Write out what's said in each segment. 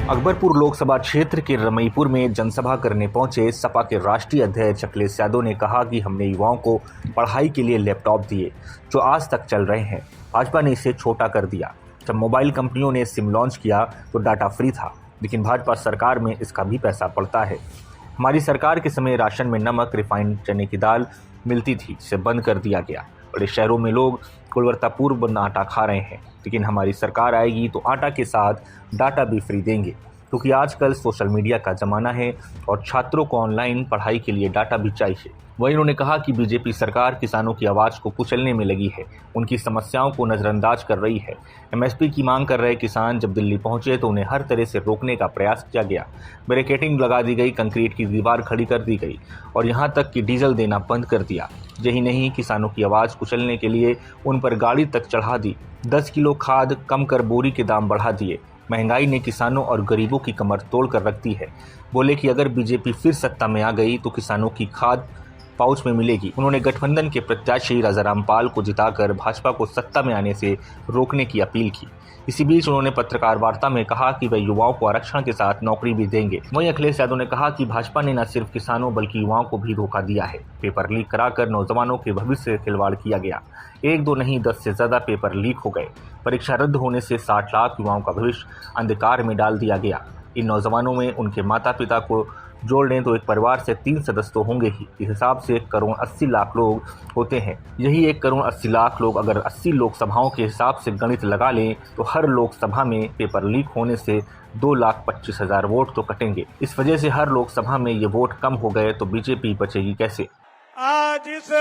अकबरपुर लोकसभा क्षेत्र के रमईपुर में जनसभा करने पहुंचे सपा के राष्ट्रीय अध्यक्ष अखिलेश यादव ने कहा कि हमने युवाओं को पढ़ाई के लिए लैपटॉप दिए जो आज तक चल रहे हैं। भाजपा ने इसे छोटा कर दिया। जब मोबाइल कंपनियों ने सिम लॉन्च किया तो डाटा फ्री था, लेकिन भाजपा सरकार में इसका भी पैसा पड़ता है। हमारी सरकार के समय राशन में नमक, रिफाइंड चने की दाल मिलती थी, जिसे बंद कर दिया गया। बड़े शहरों में लोग गुणवत्तापूर्ण आटा खा रहे हैं, लेकिन हमारी सरकार आएगी तो आटा के साथ डाटा भी फ्री देंगे, क्योंकि आजकल सोशल मीडिया का ज़माना है और छात्रों को ऑनलाइन पढ़ाई के लिए डाटा भी चाहिए। वहीं उन्होंने कहा कि बीजेपी सरकार किसानों की आवाज़ को कुचलने में लगी है, उनकी समस्याओं को नज़रअंदाज कर रही है। एमएसपी की मांग कर रहे किसान जब दिल्ली पहुंचे तो उन्हें हर तरह से रोकने का प्रयास किया गया। बैरिकेडिंग लगा दी गई, कंक्रीट की दीवार खड़ी कर दी गई और यहाँ तक कि डीजल देना बंद कर दिया। यही नहीं, किसानों की आवाज़ कुचलने के लिए उन पर गाड़ी तक चढ़ा दी। 10 किलो खाद कम कर बोरी के दाम बढ़ा दिए। महंगाई ने किसानों और गरीबों की कमर तोड़ कर रख दी है। बोले कि अगर बीजेपी फिर सत्ता में आ गई तो किसानों की खाद पाउच में मिलेगी। उन्होंने गठबंधन के प्रत्याशी राजाराम पाल को जिताकर भाजपा को सत्ता में आने से रोकने की अपील की। इसी बीच उन्होंने पत्रकार वार्ता में कहा कि वे युवाओं को आरक्षण के साथ नौकरी भी देंगे। वहीं अखिलेश यादव ने कहा कि भाजपा ने न सिर्फ किसानों बल्कि युवाओं को भी धोखा दिया है। पेपर लीक कराकर नौजवानों के भविष्य से खिलवाड़ किया गया। 1-2 नहीं 10 से ज्यादा पेपर लीक हो गए। परीक्षा रद्द होने से 60 लाख युवाओं का भविष्य अंधकार में डाल दिया गया। इन नौजवानों में उनके माता पिता को जोड़ लें तो एक परिवार से 3 सदस्य तो होंगे ही। इस हिसाब से 1 करोड़ 80 लाख लोग होते हैं। यही 1 करोड़ 80 लाख लोग अगर 80 लोकसभाओं के हिसाब से गणित लगा लें तो हर लोकसभा में पेपर लीक होने से 2,25,000 वोट तो कटेंगे। इस वजह से हर लोकसभा में ये वोट कम हो गए तो बीजेपी बचेगी कैसे। आज इस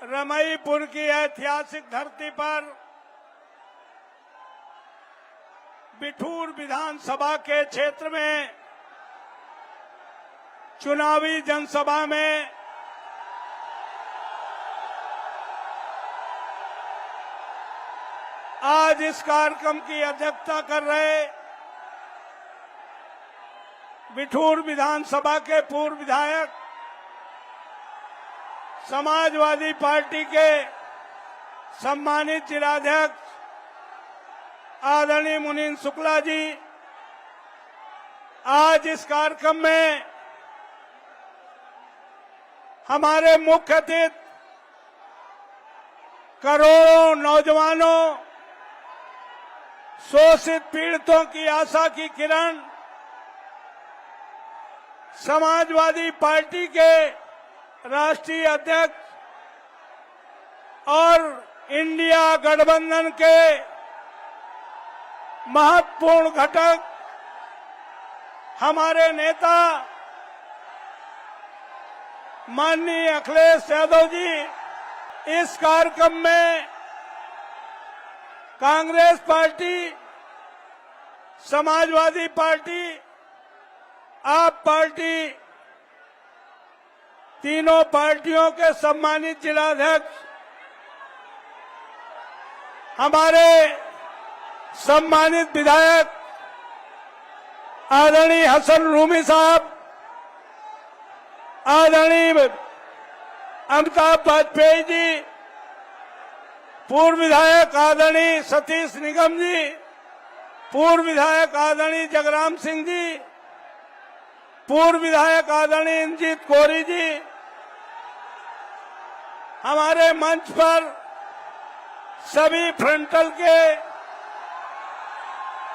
रमईपुर की ऐतिहासिक धरती पर बिठूर विधानसभा के क्षेत्र में चुनावी जनसभा में आज इस कार्यक्रम की अध्यक्षता कर रहे बिठूर विधानसभा के पूर्व विधायक, समाजवादी पार्टी के सम्मानित जिलाध्यक्ष आदरणीय मुनीन शुक्ला जी आज इस कार्यक्रम में हमारे मुख्य अतिथि करोड़ों नौजवानों, शोषित पीड़ितों की आशा की किरण, समाजवादी पार्टी के राष्ट्रीय अध्यक्ष और इंडिया गठबंधन के महत्वपूर्ण घटक हमारे नेता माननीय अखिलेश यादव जी इस कार्यक्रम में कांग्रेस पार्टी, समाजवादी पार्टी, आप पार्टी, तीनों पार्टियों के सम्मानित जिलाध्यक्ष, हमारे सम्मानित विधायक आदरणीय हसन रूमी साहब, आदरणीय अमिताभ वाजपेयी जी, पूर्व विधायक आदरणीय सतीश निगम जी, पूर्व विधायक आदरणीय जगराम सिंह जी, पूर्व विधायक आदरणीय इंजीत कोरी जी, हमारे मंच पर सभी फ्रंटल के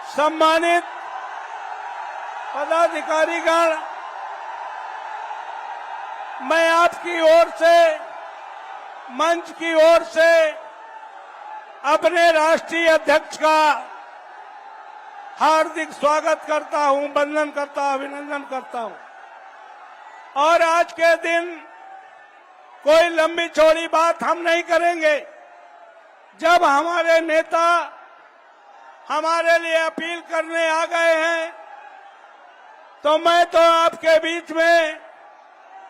सम्मानित पदाधिकारीगण, मैं आपकी ओर से, मंच की ओर से अपने राष्ट्रीय अध्यक्ष का हार्दिक स्वागत करता हूं, वंदन करता हूं, अभिनंदन करता हूं। और आज के दिन कोई लंबी चौड़ी बात हम नहीं करेंगे। जब हमारे नेता हमारे लिए अपील करने आ गए हैं तो मैं तो आपके बीच में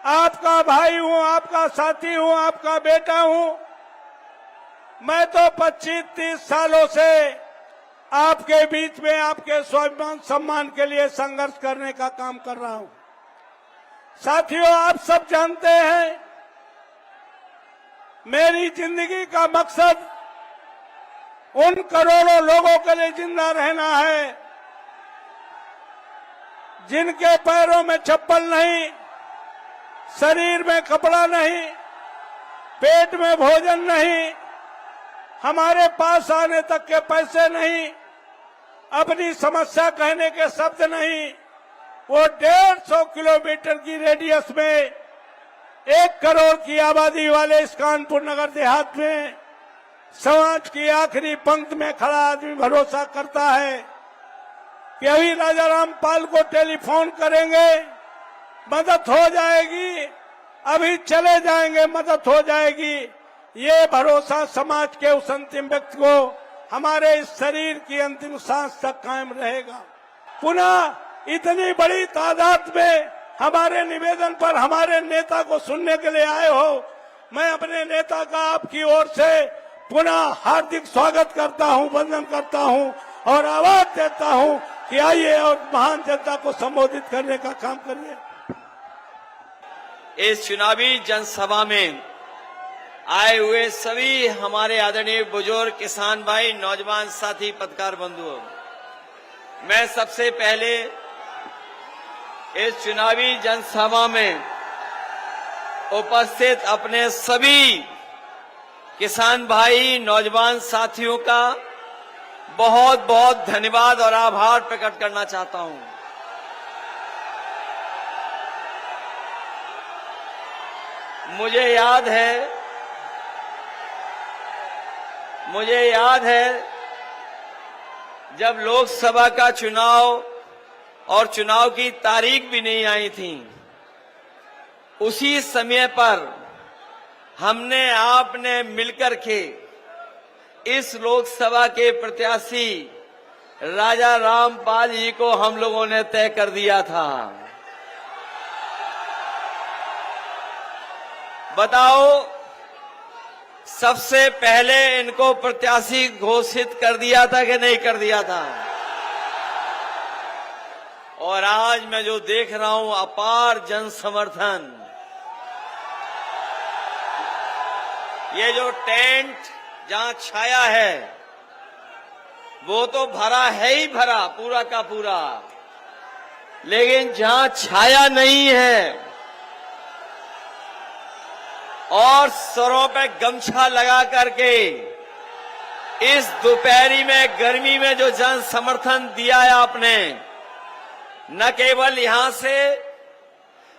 आपका भाई हूं, आपका साथी हूं, आपका बेटा हूं। मैं तो 25-30 सालों से आपके बीच में आपके स्वाभिमान सम्मान के लिए संघर्ष करने का काम कर रहा हूं। साथियों, आप सब जानते हैं मेरी जिंदगी का मकसद उन करोड़ों लोगों के लिए जिंदा रहना है जिनके पैरों में चप्पल नहीं, शरीर में कपड़ा नहीं, पेट में भोजन नहीं, हमारे पास आने तक के पैसे नहीं, अपनी समस्या कहने के शब्द नहीं। वो 150 किलोमीटर की रेडियस में 1 करोड़ की आबादी वाले इस कानपुर नगर देहात में समाज की आखिरी पंक्ति में खड़ा आदमी भरोसा करता है कि अभी राजा रामपाल को टेलीफोन करेंगे, मदद हो जाएगी, अभी चले जाएंगे, मदद हो जाएगी। ये भरोसा समाज के उस अंतिम व्यक्ति को हमारे इस शरीर की अंतिम सांस तक कायम रहेगा। पुनः इतनी बड़ी तादाद में हमारे निवेदन पर हमारे नेता को सुनने के लिए आए हो, मैं अपने नेता का आपकी ओर से पुनः हार्दिक स्वागत करता हूं, वंदन करता हूं और आवाज देता हूं कि आइए और महान जनता को संबोधित करने का काम करिए। इस चुनावी जनसभा में आए हुए सभी हमारे आदरणीय बुजुर्ग, किसान भाई, नौजवान साथी, पत्रकार बंधुओं, मैं सबसे पहले इस चुनावी जनसभा में उपस्थित अपने सभी किसान भाई, नौजवान साथियों का बहुत बहुत धन्यवाद और आभार प्रकट करना चाहता हूं। मुझे याद है जब लोकसभा का चुनाव और चुनाव की तारीख भी नहीं आई थी, उसी समय पर हमने आपने मिलकर के इस लोकसभा के प्रत्याशी राजा रामपाल जी को हम लोगों ने तय कर दिया था। बताओ, सबसे पहले इनको प्रत्याशी घोषित कर दिया था कि नहीं कर दिया था? और आज मैं जो देख रहा हूं अपार जन समर्थन, ये जो टेंट जहां छाया है वो तो भरा है ही भरा, पूरा का पूरा, लेकिन जहां छाया नहीं है और सरों पे गमछा लगा करके इस दोपहरी में गर्मी में जो जन समर्थन दिया है आपने, न केवल यहां से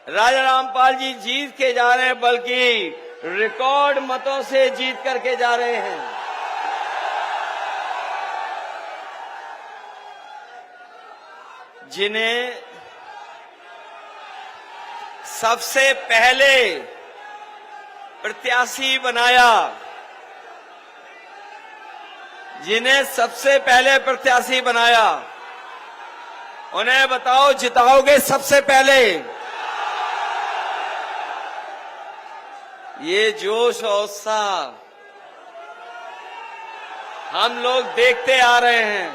राजा रामपाल जी जीत के जा रहे हैं बल्कि रिकॉर्ड मतों से जीत करके जा रहे हैं। जिन्हें सबसे पहले प्रत्याशी बनाया, उन्हें बताओ जिताओगे सबसे पहले? ये जोश और उत्साह हम लोग देखते आ रहे हैं।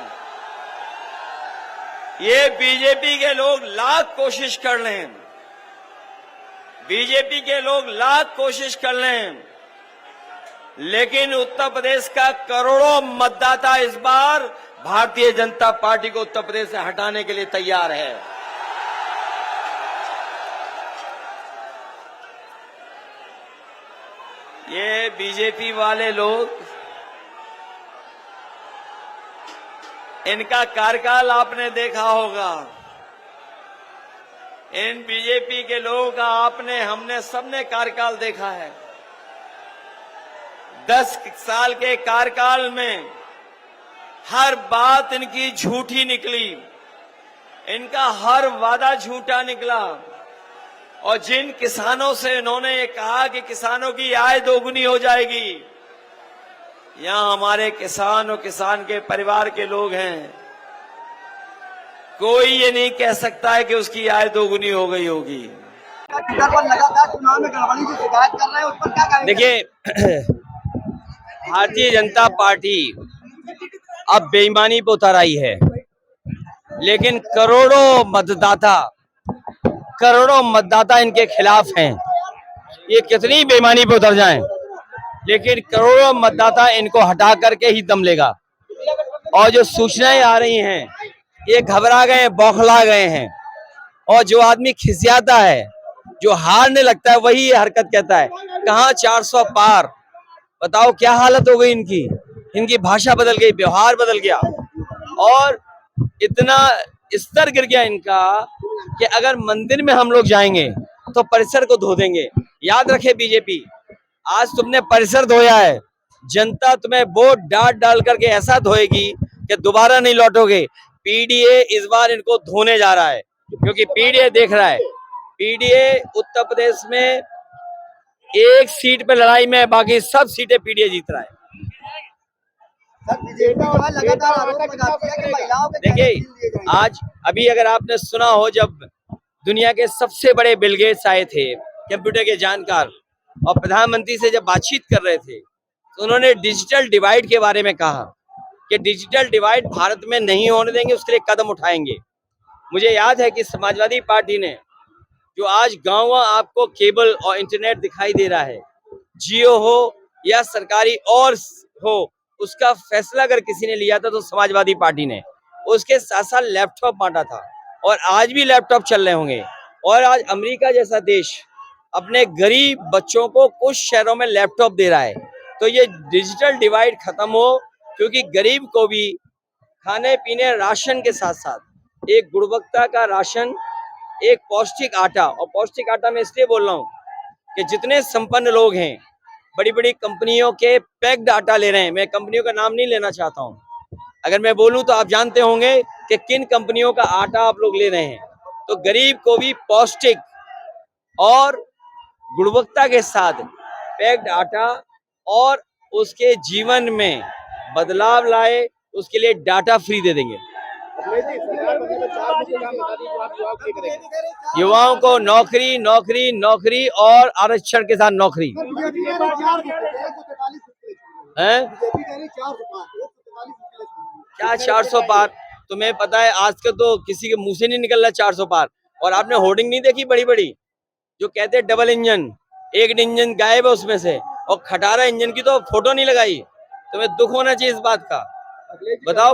ये बीजेपी के लोग लाख कोशिश कर लें, लेकिन उत्तर प्रदेश का करोड़ों मतदाता इस बार भारतीय जनता पार्टी को उत्तर प्रदेश से हटाने के लिए तैयार है। ये बीजेपी वाले लोग, इनका कार्यकाल आपने देखा होगा। इन बीजेपी के लोगों का हमने सबने कार्यकाल देखा है। 10 साल के कार्यकाल में हर बात इनकी झूठी निकली, इनका हर वादा झूठा निकला। और जिन किसानों से इन्होंने ये कहा कि किसानों की आय दोगुनी हो जाएगी, यहां हमारे किसान और किसान के परिवार के लोग हैं, कोई ये नहीं कह सकता है कि उसकी आय दोगुनी हो गई होगी। लगातार चुनाव में गड़बड़ी की शिकायत कर रहे हैं, उस पर क्या कहेंगे? देखिए, भारतीय जनता पार्टी अब बेईमानी पर उतर आई है, लेकिन करोड़ों मतदाता इनके खिलाफ हैं। ये कितनी बेईमानी पे उतर जाएं, लेकिन करोड़ों मतदाता इनको हटा करके ही दम लेगा। और जो सूचनाएं आ रही हैं ये घबरा गए, बौखला गए हैं। और जो आदमी खिसियाता है, जो हारने लगता है, वही ये हरकत कहता है। कहाँ 400 पार, बताओ क्या हालत हो गई इनकी। इनकी भाषा बदल गई, व्यवहार बदल गया और इतना स्तर गिर गया इनका कि अगर मंदिर में हम लोग जाएंगे तो परिसर को धो देंगे। याद रखे बीजेपी, आज तुमने परिसर धोया है, जनता तुम्हें वोट डाल डाल करके ऐसा धोएगी कि दोबारा नहीं लौटोगे। पीडीए इस बार इनको धोने जा रहा है, क्योंकि पीडीए देख रहा है, पीडीए उत्तर प्रदेश में एक सीट पे लड़ाई में, बाकी सब सीटें पीडीए जीत रहा है। सर बीजेपी जो है लगातार आरोप लगाती है कि महिलाओं के देखिए, आज अभी अगर आपने सुना हो, जब दुनिया के सबसे बड़े बिल गेट्स आए थे, कंप्यूटर के जानकार, और प्रधानमंत्री से जब बातचीत कर रहे थे तो उन्होंने डिजिटल डिवाइड के बारे में कहा कि डिजिटल डिवाइड भारत में नहीं होने देंगे, उसके लिए कदम उठाएंगे। मुझे याद है कि समाजवादी पार्टी ने, जो आज गांव आपको केबल और इंटरनेट दिखाई दे रहा है, जियो हो या सरकारी और हो, उसका फैसला अगर किसी ने लिया था तो समाजवादी पार्टी ने। उसके साथ साथ लैपटॉप बांटा था और आज भी लैपटॉप चल रहे होंगे। और आज अमेरिका जैसा देश अपने गरीब बच्चों को कुछ शहरों में लैपटॉप दे रहा है। तो ये डिजिटल डिवाइड खत्म हो, क्योंकि गरीब को भी खाने पीने राशन के साथ साथ एक गुणवत्ता का राशन, एक पौष्टिक आटा, और पौष्टिक आटा मैं इसलिए बोल रहा हूँ कि जितने संपन्न लोग हैं बड़ी बड़ी कंपनियों के पैक्ड आटा ले रहे हैं। मैं कंपनियों का नाम नहीं लेना चाहता हूँ, अगर मैं बोलूं तो आप जानते होंगे कि किन कंपनियों का आटा आप लोग ले रहे हैं। तो गरीब को भी पौष्टिक और गुणवत्ता के साथ पैक्ड आटा और उसके जीवन में बदलाव लाए, उसके लिए डाटा फ्री दे देंगे। युवाओं को नौकरी नौकरी नौकरी और आरक्षण के साथ नौकरी है। क्या 400 पार? तुम्हें पता है आजकल तो किसी के मुंह से नहीं निकल रहा 400 पार। और आपने होर्डिंग नहीं देखी बड़ी बड़ी, जो कहते हैं डबल इंजन, एक इंजन गायब है उसमें से, और खटारा इंजन की तो फोटो नहीं लगाई। तुम्हें दुख होना चाहिए इस बात का। बताओ